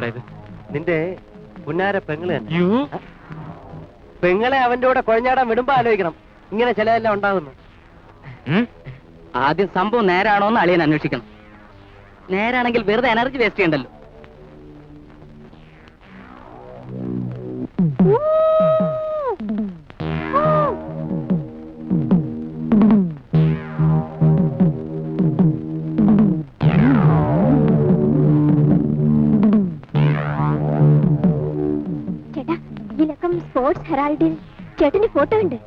ആരാടാ ഇത്? നിന്റെ പുന്നാര പെങ്ങള് തന്നെ. പെങ്ങളെ അവന്റെ കൂടെ കുഴഞ്ഞാടാൻ വിടുമ്പോ ആലോചിക്കണം ഇങ്ങനെ ചിലതെല്ലാം ഉണ്ടാകുന്നു. ആദ്യം സംഭവം നേരാണോ എന്ന് അളിയൻ അന്വേഷിക്കണം. നേരാണെങ്കിൽ വെറുതെ എനർജി വേസ്റ്റ് ചെയ്യണ്ടല്ലോ. ചേട്ടാ, ഇതിലക്കം സ്പോർട്സ് ഹെറാൾഡിൽ ചേട്ടന്റെ ഫോട്ടോ ഉണ്ട്.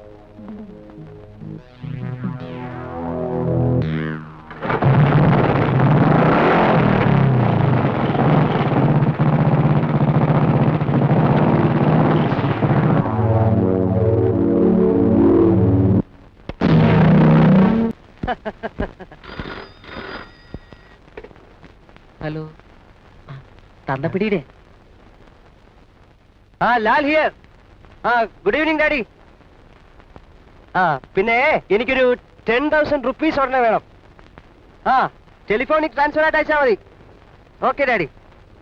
ഹലോ, തന്തപ്പിടിയുടെ Lal here. Good evening daddy. പിന്നെ എനിക്കൊരു 10,000 rupees ഉടനെ വേണം. ടെലിഫോണിക് ട്രാൻസ്ഫർ ആയിട്ട് അയച്ചാൽ മതി. Okay daddy,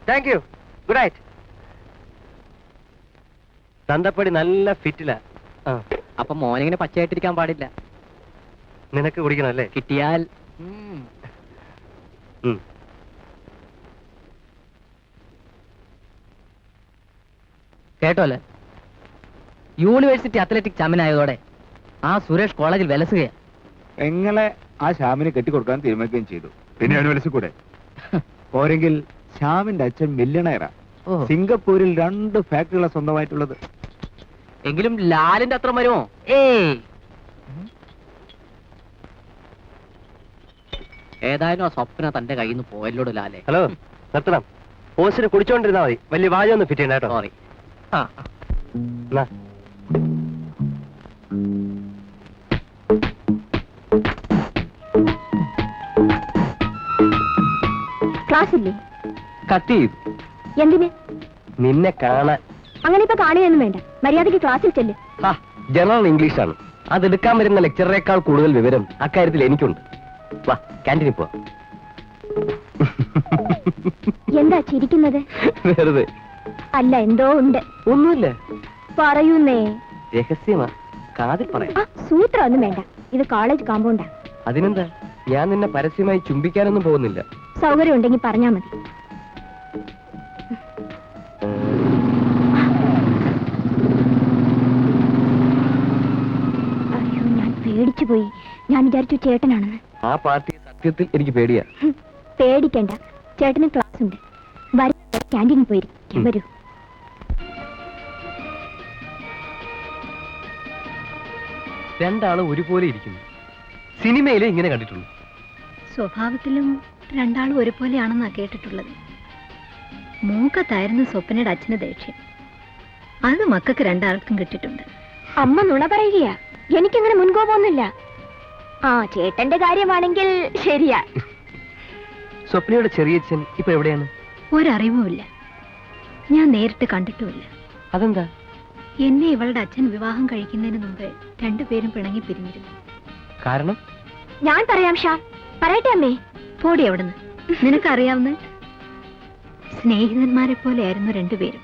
thank you, good night. തന്തപ്പടി നല്ല ഫിറ്റില. അപ്പൊ മോനിങ്ങനെ പച്ചയായിട്ടിരിക്കാൻ പാടില്ല. നിനക്ക് കുടിക്കണം അല്ലേ? കിട്ടിയാൽ കേട്ടോല്ലേ, യൂണിവേഴ്സിറ്റി അത്ലറ്റിക് ചാമ്പ്യനായതോടെ ആ സുരേഷ് കോളേജിൽ വിലസുകയാണ്. എങ്ങളെ ആ ശ്യാമിനെ കെട്ടിക്കൊടുക്കാൻ തീരുമാനിക്കുകയും ചെയ്തു. പിന്നെ അവന് വിലസിക്കൂടെ? പോരെങ്കിൽ ശ്യാമിന്റെ അച്ഛൻ മില്യണയറാ. സിംഗപ്പൂരിൽ 2 ഫാക്ടറികളാണ് സ്വന്തമായിട്ടുള്ളത്. എങ്കിലും ലാലിന്റെ അത്ര വരുമോ? ഏതായാലും ആ സ്വപ്ന തന്റെ കയ്യിൽ നിന്ന് പോയല്ലോട് ലാലെ. ഹലോ, നിർത്തണം. പോസ്റ്റിന് കുടിച്ചോണ്ടിരുന്നാ മതി. വലിയ വാചൊന്നും ഫിറ്റ് ചെയ്യണ്ട കേട്ടോ. സോറി. ക്ലാസ് ഇല്ലേ? കട്ട് ചെയ്തു. എന്തിന്? നിന്നെ കാണാൻ. അങ്ങനെ ഇപ്പൊ കാണുകയൊന്നും വേണ്ട, മര്യാദയ്ക്ക് ക്ലാസ്സിൽ ചെല്ല്. ജനറൽ ഇംഗ്ലീഷാണ്. അതെടുക്കാൻ വരുന്ന ലെക്ചറേക്കാൾ കൂടുതൽ വിവരം അക്കാര്യത്തിൽ എനിക്കുണ്ട്. വാ, ക്യാൻറ്റീനിൽ പോവാം. എന്താ ചിരിക്കുന്നത്? വെറുതെ. അല്ല, എന്തോ ഉണ്ട്. ഒന്നുമില്ല. പറയുന്നേ. രഹസ്യമാ, കാതിൽ പറയാം. സൂത്രം ഒന്നും വേണ്ട, ഇത് കോളേജ് കോമ്പൗണ്ടാ. അതിനെന്താ, ഞാൻ നിന്നെ പരസ്യമായി ചുംബിക്കാനൊന്നും പോകുന്നില്ല. സൗകര്യം ഉണ്ടെങ്കിൽ പറഞ്ഞാ മതി. അയ്യോ, ഞാൻ പേടിച്ചു പോയി. ഞാൻ വിചാരിച്ചു ചേട്ടനാണെന്ന്. ആ പാർട്ടി സത്യത്തിൽ എനിക്ക് പേടിയാ. പേടിക്കണ്ട, ചേട്ടന് ക്ലാസ് ഉണ്ട്. ക്യാൻറ്റീനിൽ പോയിരിക്കും. വരൂ. രണ്ടാളും ഒരുപോലെ ഇരിക്കുന്നു. സിനിമയിലെ ഇങ്ങനെ കണ്ടിട്ടുള്ളൂ. സ്വഭാവത്തിലും രണ്ടാളും ഒരുപോലെയാണെന്നാ കേട്ടിട്ടുള്ളത്. മൂക്കത്തായിരുന്നു സ്വപ്നയുടെ അച്ഛന് ദേഷ്യം. അത് മക്കൾക്ക് രണ്ടാൾക്കും കിട്ടിയിട്ടുണ്ട്. അമ്മ നുണ പറയുകയാ. എനിക്കങ്ങനെ മുൻകോപമൊന്നുമില്ല. ചേട്ടന്റെ കാര്യമാണെങ്കിൽ ശരിയാ. സ്വപ്നയുടെ ചെറിയച്ഛൻ ഇപ്പൊ എവിടെയാണ്? ഒരറിവുമില്ല, ഞാൻ നേരിട്ട് കണ്ടിട്ടുമില്ല. അതെന്താ? എന്നെ ഇവളുടെ അച്ഛൻ വിവാഹം കഴിക്കുന്നതിന് മുമ്പ് രണ്ടുപേരും പിണങ്ങി പിരിഞ്ഞിരുന്നു. കാരണം? ഞാൻ പറയാം ഷാ. പറയട്ടെ അമ്മേ. പോടി അവിടുന്ന്. നിനക്കറിയാവുന്ന സ്നേഹിതന്മാരെ പോലെയായിരുന്നു രണ്ടുപേരും.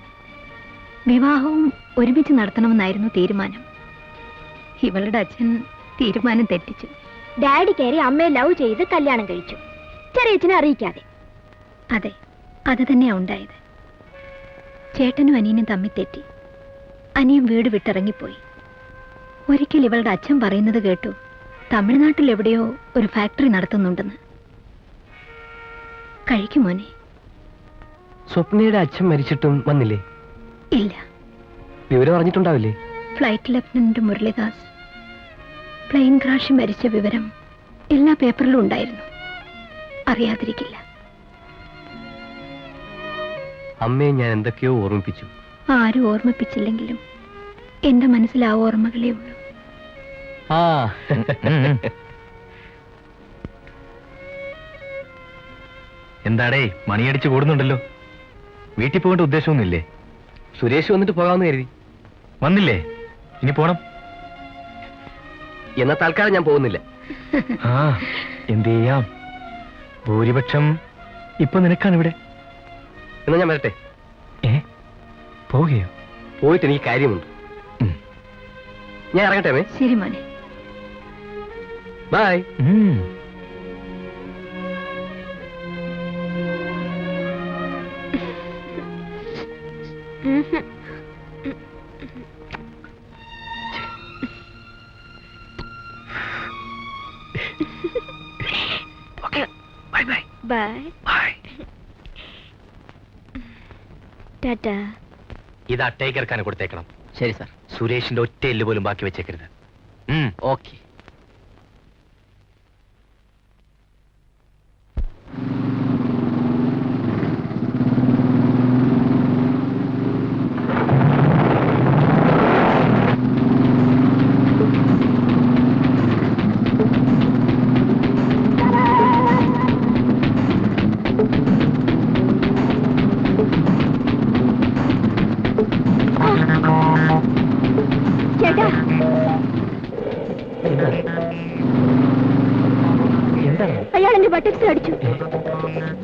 വിവാഹവും ഒരുമിച്ച് നടത്തണമെന്നായിരുന്നു തീരുമാനം. ഇവളുടെ അച്ഛൻ തീരുമാനം തെറ്റിച്ചു. ഡാഡി കയറി അമ്മയെ ലവ് ചെയ്ത് കല്യാണം കഴിച്ചു, ചെറിയച്ഛനെ അറിയിക്കാതെ. അതെ, അത് തന്നെയാ ഉണ്ടായത്. ചേട്ടനും അനിയനും തമ്മിൽ തെറ്റി. അനിയൻ വീട് വിട്ടിറങ്ങിപ്പോയി. ഒരിക്കൽ ഇവളുടെ അച്ഛൻ പറയുന്നത് കേട്ടു, തമിഴ്നാട്ടിൽ എവിടെയോ ഒരു ഫാക്ടറി നടത്തുന്നുണ്ടെന്ന്. കഴിക്കുമോനെ? സ്വപ്നയുടെ അച്ഛൻ മരിച്ചിട്ടും വന്നില്ലേ? ഇല്ല. വിവരം അറിഞ്ഞിട്ടുണ്ടാവില്ലേ? Flight lieutenant Muralidas plane crash മരിച്ച വിവരം എല്ലാ പേപ്പറിലും ഉണ്ടായിരുന്നു. അറിയാതിരിക്കില്ല. അമ്മയെ ഞാൻ എന്തൊക്കെയോ ഓർമ്മിപ്പിച്ചു. ആരും ഓർമ്മിപ്പിച്ചില്ലെങ്കിലും എന്റെ മനസ്സിൽ ആ ഓർമ്മകളേ ഉള്ളൂ. എന്താടേ മണിയടിച്ച് കൂടുന്നുണ്ടല്ലോ? വീട്ടിൽ പോകേണ്ട ഉദ്ദേശമൊന്നുമില്ലേ? സുരേഷ് വന്നിട്ട് പോകാമെന്ന് കരുതി. വന്നില്ലേ? ഇനി പോണം. എന്നാ തൽക്കാലം ഞാൻ പോകുന്നില്ല. എന്ത് ചെയ്യാം, ഭൂരിപക്ഷം ഇപ്പൊ നിനക്കാണ് ഇവിടെ. എന്നാ ഞാൻ വരട്ടെ. പോവുകയോ? പോയിട്ട് എനിക്ക് കാര്യമുണ്ട്. ഉം. ഞാൻ ഇറങ്ങട്ടെ മേ. ശരി മോനെ. Bye. Bye bye bye. Bye. Tata. ഇത് അട്ടേക്കർക്കാണ് കൊടുത്തേക്കണം. ശരി സാർ. സുരേഷിന്റെ ഒറ്റ എല്ല് പോലും ബാക്കി വെച്ചേക്കരുത്. ഓക്കെ. ചേട്ടാ, എന്താണ്? അയാൾ എന്റെ ബട്ടക്സിൽ അടിച്ചു.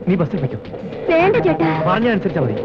നീ ബസ്സിൽ വെക്കോ. വേണ്ട ചേട്ടാ. പറഞ്ഞ അനുസരിച്ചാ മതി.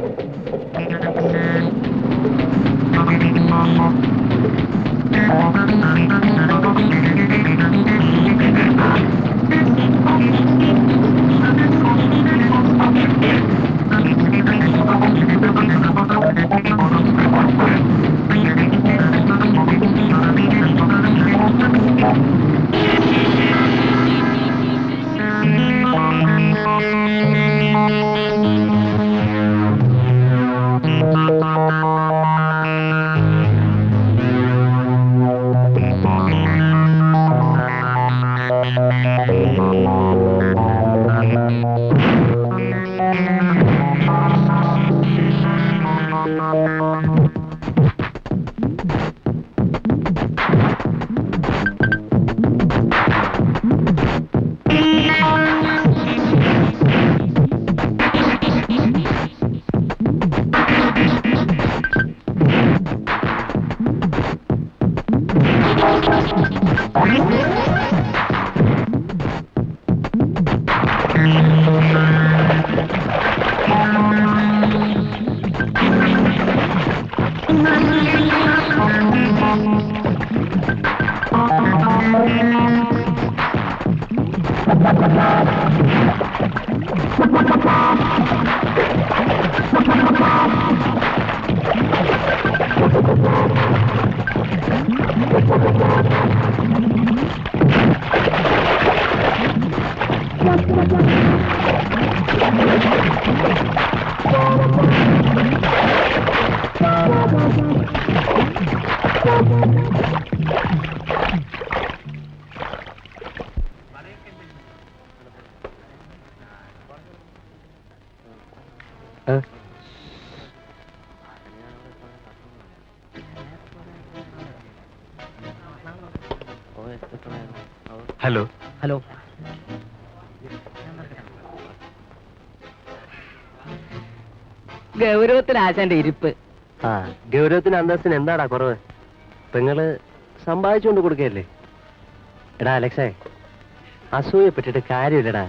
ഹലോ. ഹലോ. ഗൗരവത്തിൽ ആശാന്റെ ഇരിപ്പ്. ആ, ഗൗരവത്തിന് അന്തസ്സിന് എന്താടാ കുറവ്? പെങ്ങള് സമ്പാദിച്ചുകൊണ്ട് കൊടുക്കല്ലേ? എടാ അലക്സേ, അസൂയപ്പെട്ടിട്ട് കാര്യമില്ലടാ.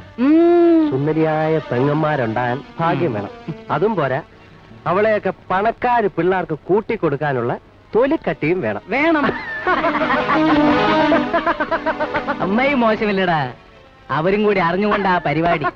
സുന്ദരിയായ പെങ്ങന്മാരുണ്ടാകാൻ ഭാഗ്യം വേണം. അതും പോരാ, അവളെയൊക്കെ പണക്കാര് പിള്ളേർക്ക് കൂട്ടിക്കൊടുക്കാനുള്ള തൊലിക്കട്ടിയും വേണം. വേണം. അമ്മയും മോശമില്ലടാ, അവരും കൂടി അറിഞ്ഞുകൊണ്ടാ പരിപാടി.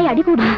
അടി കൂടുന്നു.